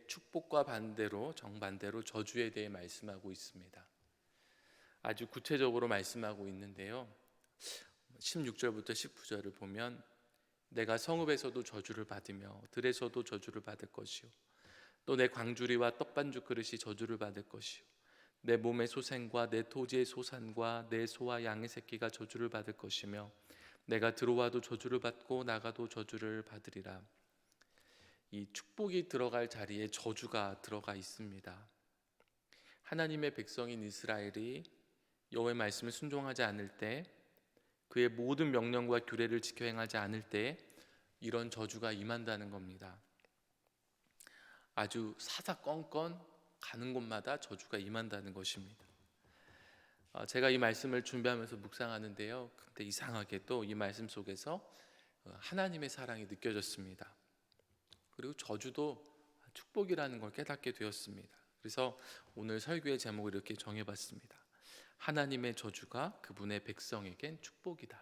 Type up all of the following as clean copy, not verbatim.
축복과 반대로 정반대로 저주에 대해 말씀하고 있습니다. 아주 구체적으로 말씀하고 있는데요. 16절부터 19절을 보면 내가 성읍에서도 저주를 받으며 들에서도 저주를 받을 것이요 또 내 광주리와 떡반죽 그릇이 저주를 받을 것이요 내 몸의 소생과 내 토지의 소산과 내 소와 양의 새끼가 저주를 받을 것이며 내가 들어와도 저주를 받고 나가도 저주를 받으리라. 이 축복이 들어갈 자리에 저주가 들어가 있습니다. 하나님의 백성인 이스라엘이 여호와의 말씀을 순종하지 않을 때, 그의 모든 명령과 규례를 지켜 행하지 않을 때 이런 저주가 임한다는 겁니다. 아주 사사건건 가는 곳마다 저주가 임한다는 것입니다. 제가 이 말씀을 준비하면서 묵상하는데요, 근데 이상하게 또 이 말씀 속에서 하나님의 사랑이 느껴졌습니다. 그리고 저주도 축복이라는 걸 깨닫게 되었습니다. 그래서 오늘 설교의 제목을 이렇게 정해봤습니다. 하나님의 저주가 그분의 백성에겐 축복이다.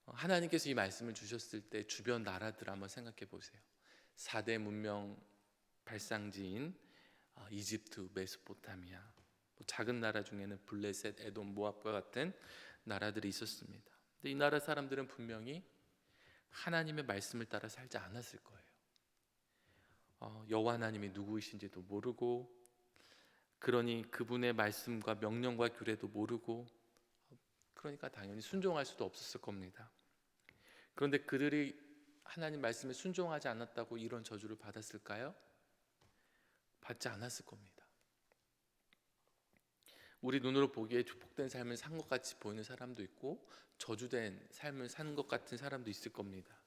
하나님께서 이 말씀을 주셨을 때 주변 나라들 한번 생각해 보세요. 4대 문명 발상지인 이집트, 메소포타미아, 작은 나라 중에는 블레셋, 에돔, 모압과 같은 나라들이 있었습니다. 근데 이 나라 사람들은 분명히 하나님의 말씀을 따라 살지 않았을 거예요. 여호와 하나님이 누구이신지도 모르고, 그러니 그분의 말씀과 명령과 규례도 모르고, 그러니까 당연히 순종할 수도 없었을 겁니다. 그런데 그들이 하나님 말씀에 순종하지 않았다고 이런 저주를 받았을까요? 받지 않았을 겁니다. 우리 눈으로 보기에 축복된 삶을 산 것 같이 보이는 사람도 있고 저주된 삶을 산 것 같은 사람도 있을 겁니다.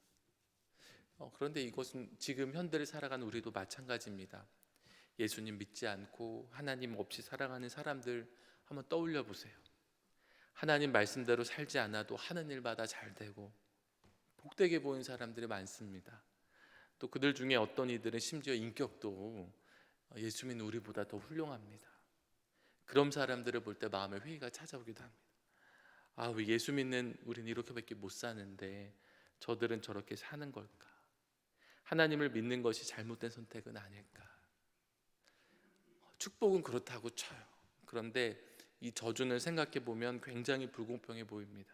그런데 이것은 지금 현대를 살아가는 우리도 마찬가지입니다. 예수님 믿지 않고 하나님 없이 살아가는 사람들 한번 떠올려 보세요. 하나님 말씀대로 살지 않아도 하는 일마다 잘 되고 복되게 보이는 사람들이 많습니다. 또 그들 중에 어떤 이들은 심지어 인격도 예수 믿는 우리보다 더 훌륭합니다. 그런 사람들을 볼 때 마음의 회의가 찾아오기도 합니다. 왜 예수 믿는 우리는 이렇게밖에 못 사는데 저들은 저렇게 사는 걸까? 하나님을 믿는 것이 잘못된 선택은 아닐까? 축복은 그렇다고 쳐요. 그런데 이 저주는 생각해 보면 굉장히 불공평해 보입니다.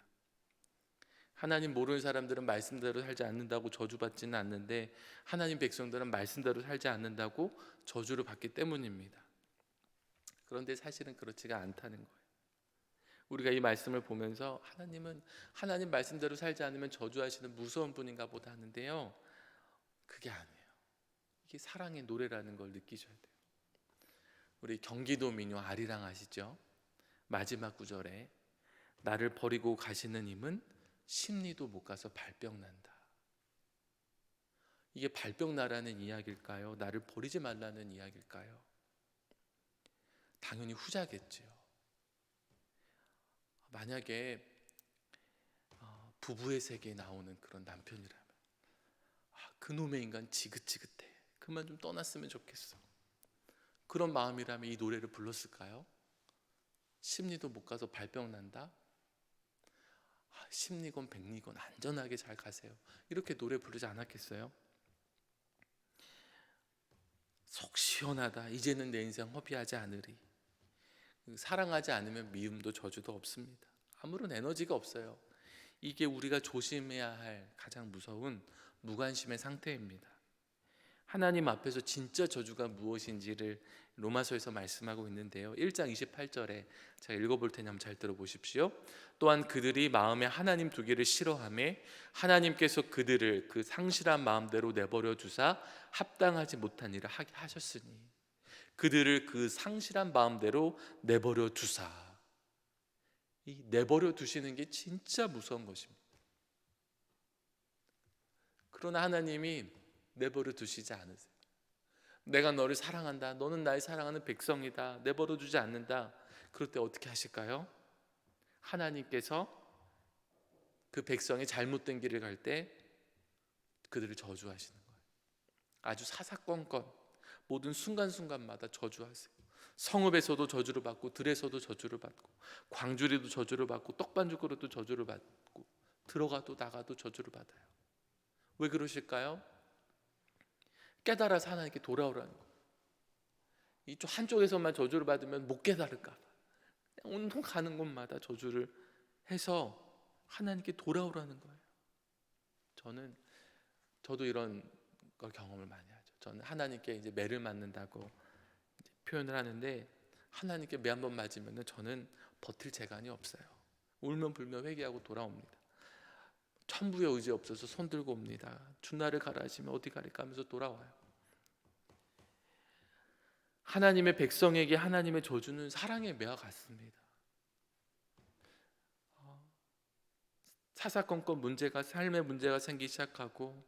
하나님 모르는 사람들은 말씀대로 살지 않는다고 저주받지는 않는데 하나님 백성들은 말씀대로 살지 않는다고 저주를 받기 때문입니다. 그런데 사실은 그렇지가 않다는 거예요. 우리가 이 말씀을 보면서 하나님은 하나님 말씀대로 살지 않으면 저주하시는 무서운 분인가 보다 하는데요, 그게 아니에요. 이게 사랑의 노래라는 걸 느끼셔야 돼요. 우리 경기도 민요 아리랑 아시죠? 마지막 구절에 나를 버리고 가시는 님은 심리도 못 가서 발병 난다. 이게 발병 나라는 이야기일까요? 나를 버리지 말라는 이야기일까요? 당연히 후자겠지요. 만약에 부부의 세계에 나오는 그런 남편이라면 그놈의 인간 지긋지긋해, 그만 좀 떠났으면 좋겠어, 그런 마음이라면 이 노래를 불렀을까요? 심리도 못 가서 발병 난다? 심리건 백리건 안전하게 잘 가세요, 이렇게 노래 부르지 않았겠어요? 속 시원하다, 이제는 내 인생 허비하지 않으리. 사랑하지 않으면 미움도 저주도 없습니다. 아무런 에너지가 없어요. 이게 우리가 조심해야 할 가장 무서운 무관심의 상태입니다. 하나님 앞에서 진짜 저주가 무엇인지를 로마서에서 말씀하고 있는데요, 1장 28절에 제가 읽어볼 테니 한번 잘 들어보십시오. 또한 그들이 마음에 하나님 두기를 싫어하매 하나님께서 그들을 그 상실한 마음대로 내버려 두사 합당하지 못한 일을 하게 하셨으니, 그들을 그 상실한 마음대로 내버려 두사, 이 내버려 두시는 게 진짜 무서운 것입니다. 그러나 하나님이 내버려 두시지 않으세요. 내가 너를 사랑한다, 너는 나의 사랑하는 백성이다, 내버려 두지 않는다. 그럴 때 어떻게 하실까요? 하나님께서 그 백성이 잘못된 길을 갈 때 그들을 저주하시는 거예요. 아주 사사건건 모든 순간순간마다 저주하세요. 성읍에서도 저주를 받고 들에서도 저주를 받고 광주리도 저주를 받고 떡반죽 그릇도 저주를 받고 들어가도 나가도 저주를 받아요. 왜 그러실까요? 깨달아서 하나님께 돌아오라는 거예요. 이쪽 한쪽에서만 저주를 받으면 못 깨달을까 봐 그냥 온통 가는 곳마다 저주를 해서 하나님께 돌아오라는 거예요. 저도 이런 걸 경험을 많이 하죠. 저는 하나님께 이제 매를 맞는다고 이제 표현을 하는데, 하나님께 매 한 번 맞으면 저는 버틸 재간이 없어요. 울면 불면 회개하고 돌아옵니다. 천부의 의지 없어서 손 들고 옵니다. 주나를 가라 하시면 어디 가릴까 하면서 돌아와요. 하나님의 백성에게 하나님의 저주는 사랑의 매와 같습니다. 사사건건 문제가, 삶의 문제가 생기기 시작하고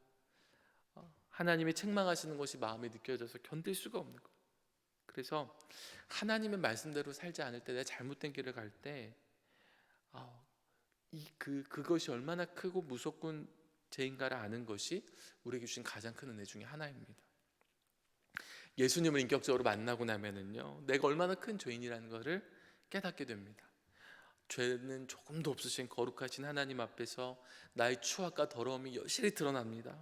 하나님이 책망하시는 것이 마음에 느껴져서 견딜 수가 없는 거예요. 그래서 하나님의 말씀대로 살지 않을 때, 내가 잘못된 길을 갈 때 그것이 얼마나 크고 무섭군 죄인가를 아는 것이 우리에게 주신 가장 큰 은혜 중에 하나입니다. 예수님을 인격적으로 만나고 나면은요, 내가 얼마나 큰 죄인이라는 것을 깨닫게 됩니다. 죄는 조금도 없으신 거룩하신 하나님 앞에서 나의 추악과 더러움이 여실히 드러납니다.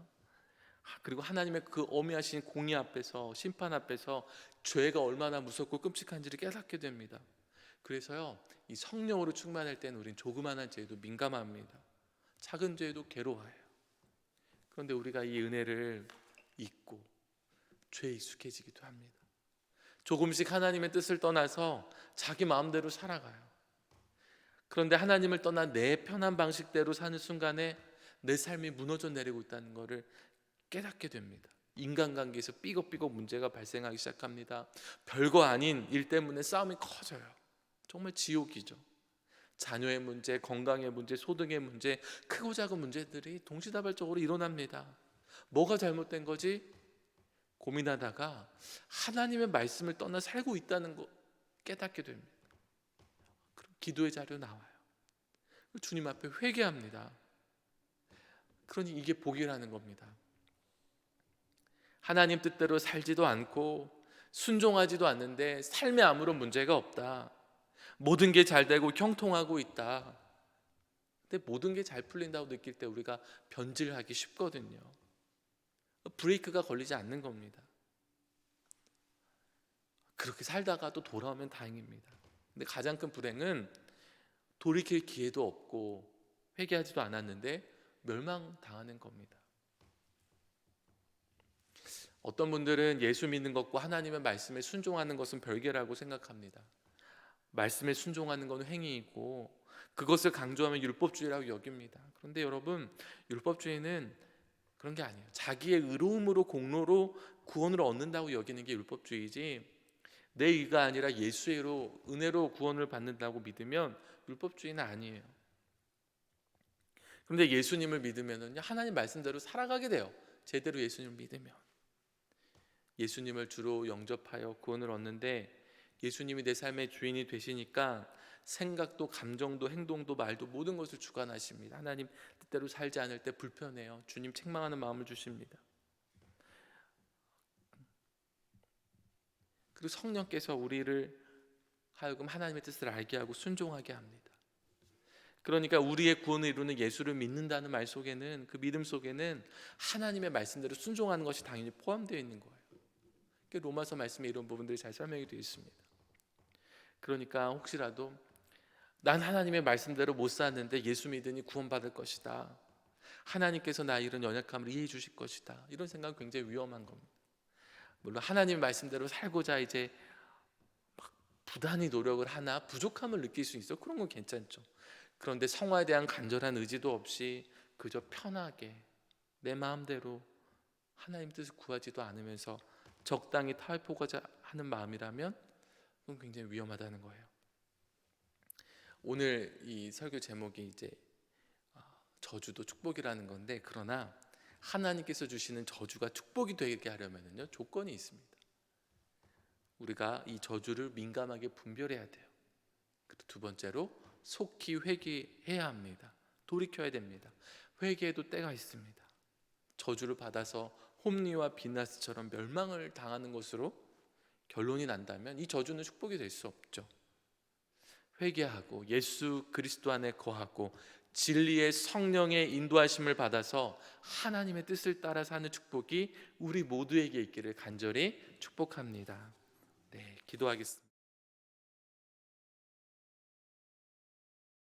그리고 하나님의 그 어미하신 공의 앞에서, 심판 앞에서 죄가 얼마나 무섭고 끔찍한지를 깨닫게 됩니다. 그래서요, 이 성령으로 충만할 때는 우린 조그마한 죄에도 민감합니다. 작은 죄에도 괴로워해요. 그런데 우리가 이 은혜를 잊고 죄에 익숙해지기도 합니다. 조금씩 하나님의 뜻을 떠나서 자기 마음대로 살아가요. 그런데 하나님을 떠나 내 편한 방식대로 사는 순간에 내 삶이 무너져 내리고 있다는 것을 깨닫게 됩니다. 인간관계에서 삐걱삐걱 문제가 발생하기 시작합니다. 별거 아닌 일 때문에 싸움이 커져요. 정말 지옥이죠. 자녀의 문제, 건강의 문제, 소득의 문제, 크고 작은 문제들이 동시다발적으로 일어납니다. 뭐가 잘못된 거지? 고민하다가 하나님의 말씀을 떠나 살고 있다는 거 깨닫게 됩니다. 그럼 기도의 자리로 나와요. 주님 앞에 회개합니다. 그러니 이게 복이라는 겁니다. 하나님 뜻대로 살지도 않고 순종하지도 않는데 삶에 아무런 문제가 없다. 모든 게 잘 되고 형통하고 있다. 근데 모든 게 잘 풀린다고 느낄 때 우리가 변질하기 쉽거든요. 브레이크가 걸리지 않는 겁니다. 그렇게 살다가 또 돌아오면 다행입니다. 근데 가장 큰 불행은 돌이킬 기회도 없고 회개하지도 않았는데 멸망당하는 겁니다. 어떤 분들은 예수 믿는 것과 하나님의 말씀에 순종하는 것은 별개라고 생각합니다. 말씀에 순종하는 것은 행위이고 그것을 강조하면 율법주의라고 여깁니다. 그런데 여러분, 율법주의는 그런 게 아니에요. 자기의 의로움으로, 공로로 구원을 얻는다고 여기는 게 율법주의지, 내 의가 아니라 예수의 은혜로 구원을 받는다고 믿으면 율법주의는 아니에요. 그런데 예수님을 믿으면 하나님 말씀대로 살아가게 돼요. 제대로 예수님을 믿으면. 예수님을 주로 영접하여 구원을 얻는데 예수님이 내 삶의 주인이 되시니까 생각도 감정도 행동도 말도 모든 것을 주관하십니다. 하나님 뜻대로 살지 않을 때 불편해요. 주님 책망하는 마음을 주십니다. 그리고 성령께서 우리를 하여금 하나님의 뜻을 알게 하고 순종하게 합니다. 그러니까 우리의 구원을 이루는 예수를 믿는다는 말 속에는, 그 믿음 속에는 하나님의 말씀대로 순종하는 것이 당연히 포함되어 있는 거예요. 로마서 말씀에 이런 부분들이 잘 설명이 되어 있습니다. 그러니까 혹시라도 난 하나님의 말씀대로 못 사는데 예수 믿으니 구원받을 것이다, 하나님께서 나의 이런 연약함을 이해해 주실 것이다, 이런 생각은 굉장히 위험한 겁니다. 물론 하나님의 말씀대로 살고자 이제 막 부단히 노력을 하나 부족함을 느낄 수 있어, 그런 건 괜찮죠. 그런데 성화에 대한 간절한 의지도 없이 그저 편하게 내 마음대로 하나님 뜻을 구하지도 않으면서 적당히 타협하고자 하는 마음이라면 그건 굉장히 위험하다는 거예요. 오늘 이 설교 제목이 이제 저주도 축복이라는 건데, 그러나 하나님께서 주시는 저주가 축복이 되게 하려면요 조건이 있습니다. 우리가 이 저주를 민감하게 분별해야 돼요. 그리고 두 번째로 속히 회개해야 합니다. 돌이켜야 됩니다. 회개에도 때가 있습니다. 저주를 받아서 홈리와 비나스처럼 멸망을 당하는 것으로 결론이 난다면 이 저주는 축복이 될 수 없죠. 회개하고 예수 그리스도 안에 거하고 진리의 성령의 인도하심을 받아서 하나님의 뜻을 따라 사는 축복이 우리 모두에게 있기를 간절히 축복합니다. 네, 기도하겠습니다.